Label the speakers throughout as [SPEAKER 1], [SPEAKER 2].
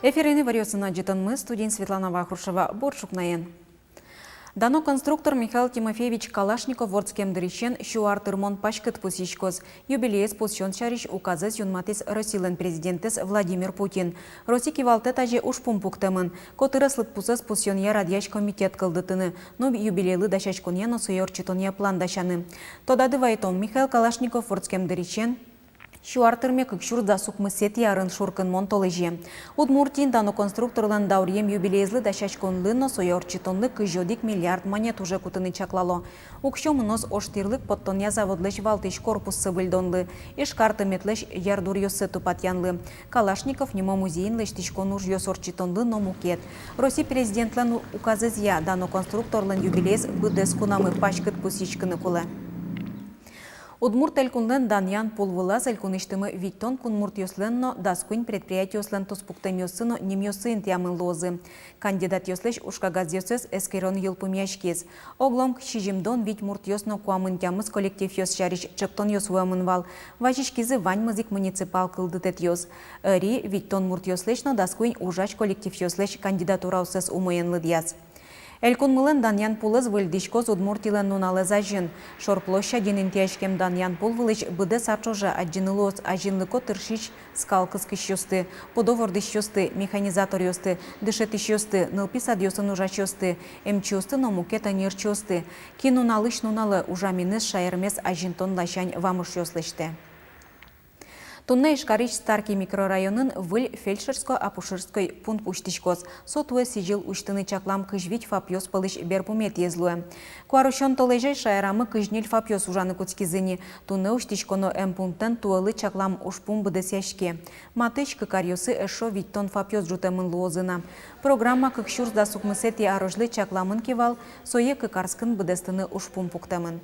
[SPEAKER 1] Ефірини варіосина джитанми, студент Светлана Вахрушева, Боршукнаен. Дано конструктор Михаил Тимофеевич Калашников вордскем дырищен шуар тырмон пашкет пусичкоз. Юбилеес пусчон шариш указыз юнматис Россиялен президентес Владимир Путин. Росики валте таже ушпум пуктемын. Котырыслык пусыз пусьонья радияш комитет кылдытыны. Но юбилейлы дашачконья носуйор читонья план дашаны. Тодады вайтом Михаил Калашников вордскем дырищен Шуартырме кыкшур засукмы сет ярын шуркын монтолыжи. Удмуртин дано конструкторлан даурьем юбилейзлы дашачконлы носойорчитонлы кыжодик миллиард монет уже кутыны чаклало. Укшомынос оштирлык подтоня заводлыш валтыш корпуссы выльдонлы. Ишкарты метлыш ярдур йосы тупатянлы. Калашников немо музейн лыштишкон уж йосорчитонлы номукет. Россия президентлан указызя дано конструкторлан юбилейз быдес кунамы пашкыт пусичкыны кулы. Удмурт элькунлен даньян полвылаз элькуныштымы Виттон кунмурт йосленно даскуин предприятие йослен тоспуктен йосыно ним йосын тямын лозы. Кандидат йослеш ушкагаз йосыз эскерон йылпумяшкез. Оглом шижимдон вить мурт йосно куамын тямыз коллектив йос шариш чыптон йосуамын вал. Важишкизы вань-мызик муниципал кылдытет йос. Ри Виттон мурт йослешно даскуин ужач коллектив йослеш кандидатура усыз умыенлы дияз. Элькун мылын даньян пулыз выльдишкоз удмуртилен нуналы зажын. Шорплоща дининтияшкем даньян пул вылыч быды сарчожа аджинылоз ажинлыко тыршич скалкыз кыщосты, подовордыш йосты, механизатор йосты, дышетыш йосты, нылписад йосын ужач йосты, эмчосты номукета нирчосты. Ки нуналыш нуналы ужаминыз шайырмес ажинтон лащань вамыш йослышты. Тунна Ишкарич Старкий микрорайонын выль фельдшерско-апушерской пункт пуштишкоз. Сотуэ сижил уштыны чаклам кыжвить фапьос пылыш берпумет езлуэ. Куарушон толежай шайрамы кыжниль фапьос ужаны куцкизыни. Тунна уштишконо пунктен туалы чаклам ушпум быдесяшке. Матыч кыкарьосы эшо Виттон фапьос жутемын лозына. Программа кыкшурс да сукмысети арожлы чакламын кивал, сое кыкарскын быдестыны ушпум пуктемын.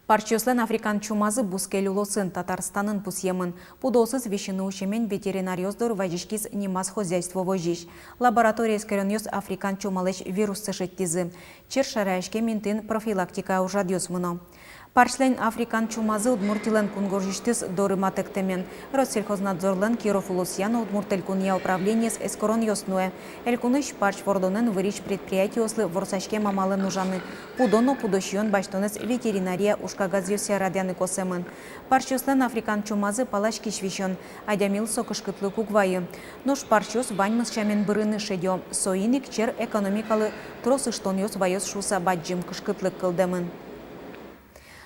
[SPEAKER 1] Парчослен африкан чумазы бускелюлосын Татарстанын пусьемын. Пудосыз вишины ушемен ветеринариоздор вajishкиз немаз хозяйство вожиш. Лаборатория скереньос африкан чумалеш вирус сышеттизы. Чершарайшке ментин профилактика ужадьос мыно. Парчлен африкан чумазы удмуртилен кунгоржиштыз дорыматектемен. Россельхознадзорлен Киров Улусьяна удмуртелькуния управление с эскорон йоснуэ. Элькуныш парч вордонен вырич предприятиослы ворсашке мамалы нужаны. Пудоно пудощион баштонес ветеринария ушкагазьося радяны косемын. Парчослен африкан чумазы палаш кишвищон. Адямил сокышкытлы кугвайы. Нош парчос ваньмыз чамен бырыны шедё. Соиник чер экономикалы тросыштон йос вайос шуса баджим кышкытлык кылдемын.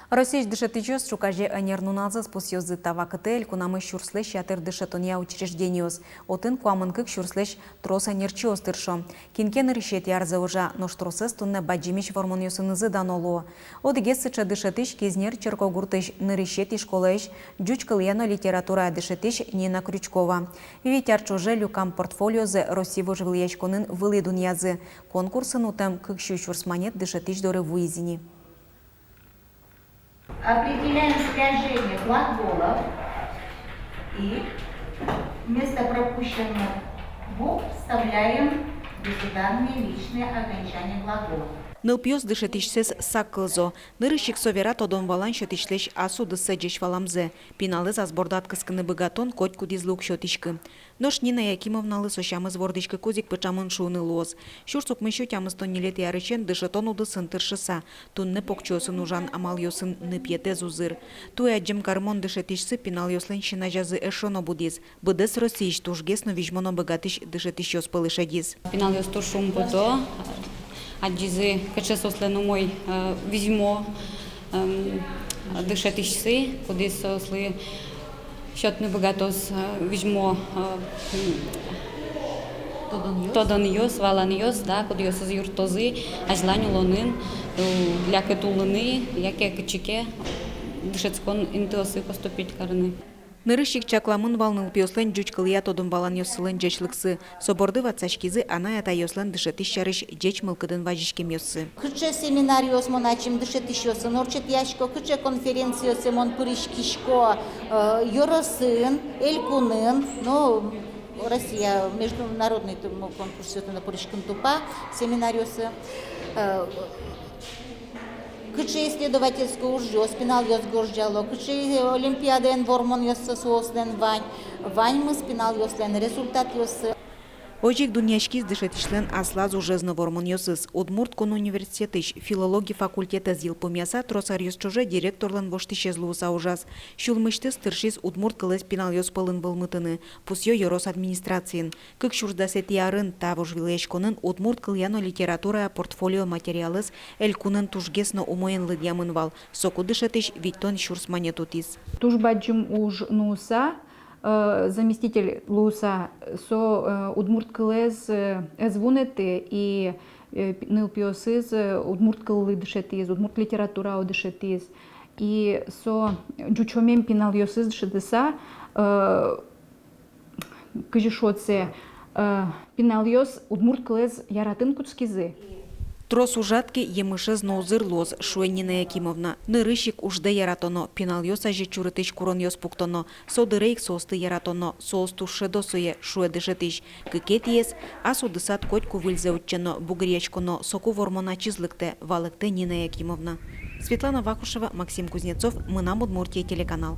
[SPEAKER 1] Россия дышетычёс шукаже анернуназы спусёзы тавакытель кунамы шурслеш ятыр дышетония учреждениос. Отын куамынкык шурслеш трос анерчиос тыршо. Кинкен решет ярзы ужа, но штросыз тунне баджимиш вормоньосынызы даноло. Одыгес сыча дышетыш кезнер черкогуртыш нырышет и школаиш джучкалыяно литература дышетыш Нина Крючкова. Витярчуже люкам портфолиозы Россиво живлияшконын вылы дуньязы. Конкурсын утем кыкщу шурсманет дышетыш доры вуизини.
[SPEAKER 2] Определяем спряжение глаголов и вместо пропущенных букв вставляем безударные личные окончания глаголов.
[SPEAKER 1] Нылпьос дышетишсез саккылзо. Нырышик совера тодон валан шетишлеш асу дысседжеш валамзе. Пиналыз азбордат кыскыны быгатон коть кудизлук шотишкы. Нош Нина Якимовналы сошамыз вордишкы кузик пычамын шуны лоз. Шурсук мышу тямыстон нилет ярычен дышетон удысын тыршыса. Тунны покчосын ужан амал йосын ныпьете зузыр. Туя джем кармон дышетишсы пинал йослен шинажазы эшоно будиз. Быдыс Российш тужгесно вижмоно быгатиш дышетишёс пылышадиз.
[SPEAKER 3] Пинал йос туршум будо. Аджизы качесослен умой візьмо дишетишси, куди сосли щотне багатос візьмо тодон йос, валан йос, да, куди йос з юртози, ажланю лонин, ляке тулини, яке кичике, дишецькон інтоси поступить карни.
[SPEAKER 1] Нырыщик чакламын валныл пиослен джучкылия тодын балан йоссылен джечлыксы. Соборды ватсачкизы ана ята йослен дышетиш чарыш джеч мылкыдын важишкем йоссы.
[SPEAKER 2] Кыче семинариос моначим дышетишосын, орчет яшко, кыче конференциосы мон пырышкишко, йоросын, элькунын, ну, Россия, международный конкурс на пырышкин тупа, семинариосы. Кыче исследовательское ужо, спинал йос горжало, кыче олимпиада ен вормон йос сослен вань мы спинал йослен результат йосы.
[SPEAKER 1] Ожик дуняшкиз дышетишлен аслаз ужезны вормон йосыз. Удмурткон университетыш филологи факультета зил помяса тросар йосчоже директорлан воштишезлуыса ужас. Шулмыштыз тыршиз удмурт кылы спинал йос пылын былмытыны. Пусьё йорос администрациян. Кык шурдасет ярын тавуж вилешконын удмурт кыльяно литература портфолио материалыз элькунын тужгесно умоен лыдьямын вал. Соку дышетиш виттон шурс манетутиз.
[SPEAKER 4] Тужбаджим уж нуса, заместитель Луса, со удмурт кылез эзвунеты и ныл пиосыз удмурт кылы дышетиз, удмурт литература дышетиз. И со джучомем пинал йосыз дышедеса, кыжишоце пинал йос удмурт кылез яратын куцкизы.
[SPEAKER 1] Трос ужатки емышез ноузыр лоз Шуенина Якимовна. Нырыщик ужде яратоно, пинал йоса же чурытыш курон йос пуктоно, содырейк состы яратоно, соосту шедосуе шуедышетыш. Кыкет ес, асудысат котьку выльзе уччено, бугречконо, соку вормона чизлыкте, валыкте Нина Якимовна. Светлана Вахрушева, Максим Кузнецов, Мынам Удмуртия, телеканал.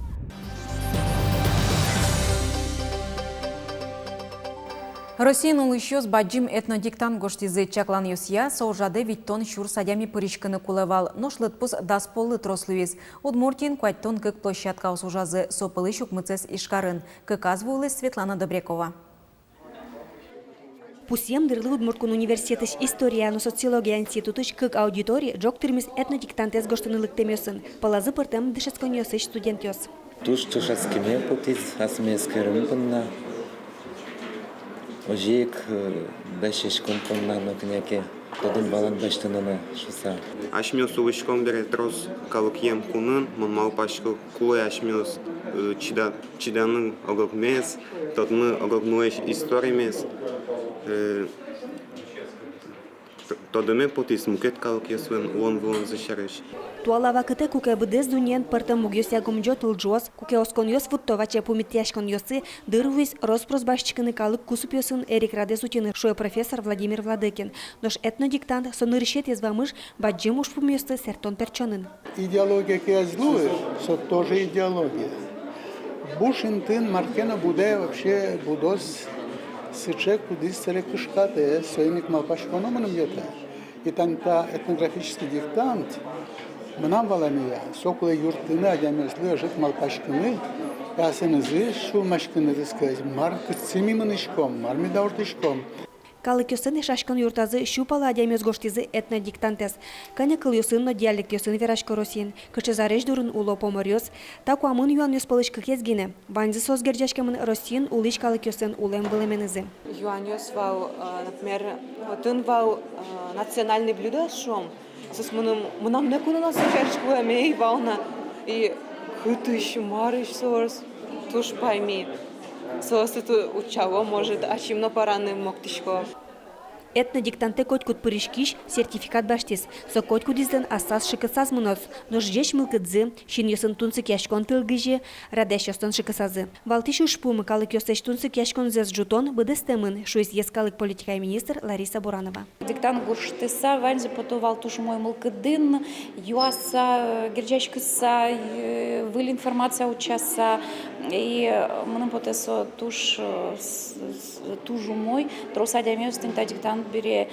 [SPEAKER 1] Россиян улыщёз баджим этнодиктант гоштизе чаклан йосия соужаде виттон шур садями пырышкыны кулевал, но шлытпус дасполы трослуиз. Удмуртин кваттон кык площадка осужазы сопылыш укмыцес ишкарын. Кык азвуылы Светлана Добрякова.
[SPEAKER 5] Пусьем дырлы Удмурткун университетыш историяну социология институтыш кык аудитории джоктырмис этнодиктантес гоштынылык темёсын. Палазы пыртем дышецкон йосыш студент йос.
[SPEAKER 6] Туш тушацкиме путиз асмескерым пынна. Ожик бешеш компонна на княке. Тодын балан бештанана шуса.
[SPEAKER 7] Ашмёс улышком бере трос калыкьем кунын, мон пашкы кулы ашмёс чиданын огогмес, тодмы огогнуэш историмес. Тодыме потис мукет калыкьесвен улон зашарыш.
[SPEAKER 5] Туалава кыте куке быдез дуньен пыртым мугёс ягумджо тылджос, куке оскон йос футтоваче пумиттяшкон йосы, дырвис роспрос башчыкыны калык кусуп йосын эрикраде сутины шуе профессор Владимир Владыкин. Дош этнодиктант сонырышет езвамыш баджим уж пумьёсты сертон перчонын.
[SPEAKER 8] Идеология киязлуы, что тоже идеология. Бушин тын маркена буде вообще будос сычек кудис целекышкаты, союник малпашкономаном где-то. И там та этнографический диктант, Мынам баламия, сокулы юртыны адямеслы жит малпашкыны, ясенызы шу машкыны дискать, мар кыцыми мынышком, мар медауртышком.
[SPEAKER 5] Калык йосын шашкан юртазы щупала адямес гоштизы этнодиктантес. Каня кыл йосын но диалект йосын верашко росин. Кычезареш дурын уло поморёс. Так уамын юан йос пылыш кыкезгине. Банзы соз герджашкамын росин улыш калык йосын улем былеменызы.
[SPEAKER 9] Юан йос вал, например, тын вал национальный блюдо шом. Сос мынам не куна нас шашку амей вална. И хытыш, марыш сорс. Туш пойми. Сос это учало может, а чимно параны моктишко.
[SPEAKER 5] Этнодиктанте котькут пырышкиш сертификат баштис. Со котьку дизден асас шикасаз мунос. Но ждешь мылкыдзы, шин йосын тунцык яшкон тылгыжи, радеш йостон шикасазы. Валтиш ушпумы калык йостеш тунцык яшкон зез жутон быдестемын, шуйс ескалык политика министр Лариса Буранова.
[SPEAKER 10] Диктант гурштыса, ванзе потовал туш мой мылкыдын, юаса, герджашкыса, выл информация учаса, и мыным потесо туш тужу мой, тросадямев стынта диктант бере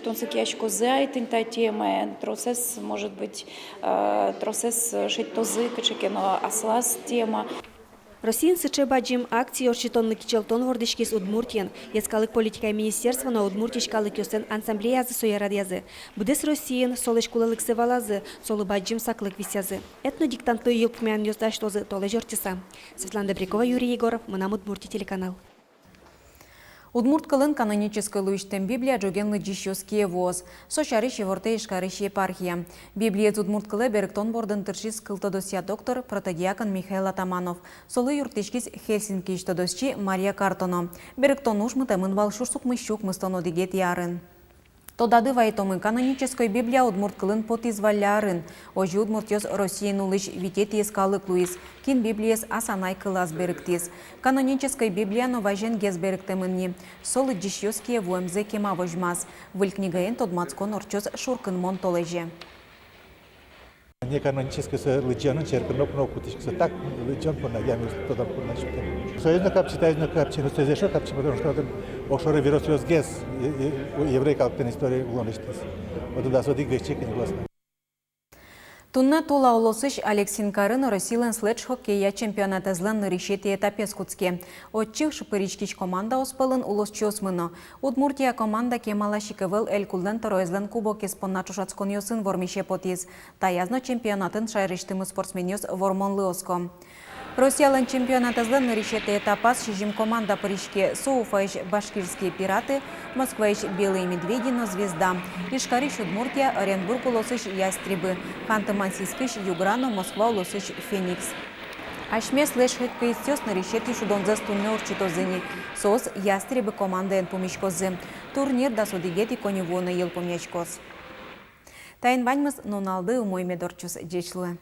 [SPEAKER 10] тонсык яшко зай тынта тема, тросес может быть тросес шить тозы качекено аслас тема.
[SPEAKER 5] Россиян сыче баджим акции орчитонны кичелтон вордышкис Удмуртиян, ескалык политика министерства на Удмуртишкалык йосен ассамблеязы соярадязы. Будес Россиян солыш кулалыксы валазы, солы баджим саклык висязы. Этнодиктантлы юлпмян йоздаш тозы толы жортиса. Светлана Добрякова, Юрий Егоров, Мынам Удмуртия, телеканал.
[SPEAKER 1] Удмурт кылын канонической луиштем Библия джоген лыджищёские воз. Сошарищи ворте ишкарищи епархия. Библия удмурт кылы беректон бордын тыршис кылтодосия доктор протодиакон Михаил Атаманов. Солы юртышкис Хельсинки иштодосчи Мария Картоно. Беректон уж мытемын валшурсук мыщук мыстоно дигет ярын. Тодады вайтомы канонической Библия удмурт кылын потизвалярын. Ожи удмурт ёс Россиен улыш витет ескалык луис. Кин Библиес асанай кылас беректис. Канонической Библия новажен гез беректемынни. Солы джишёские вуэмзе кема вожмаз. Выль книгаен тодмацкон орчос шуркын мон толеже.
[SPEAKER 11] Не каноническое лыджан, черкнок, но кутишка. Так лыджан по ногам, туда по ночам. Союзно капчи, тайзно капчи, но стезешо капчи, потому что там ошоры вирусиос гез, еврей калктен истории улоништис. Вот туда содик вещи не гласно.
[SPEAKER 1] Тунна тула олосыш Алексин Карын Российлен слэдж хоккея чемпионата злен решети этапе скутске. Отчых шпыричкич команда оспалын улосчосмыно. Удмуртия команда кемала шикавел элькулден тороезлен кубок испонначушацкон йосын вормише потиз. Таязно чемпионатын шайриштымы спортсменёс вормон лыоско. Россиялен чемпионата злен решети этапас шижим команда паричке Соуфаиш башкирские пираты, Москваиш белые медведи, но звезда. Ишкариш Удмуртия, Оренбург улосыш ястребы, Ханты-Мансийскиш Юграно, Москва улосыш Феникс. Ашме слэш хэккэйстёс на решети шудонза стунне урчитозыни. Сос ястребы командаен помешкозы. Турнир да судигети коневуна ел помешкоз. Тайн ваньмыз ноналды умой медорчус джечлы.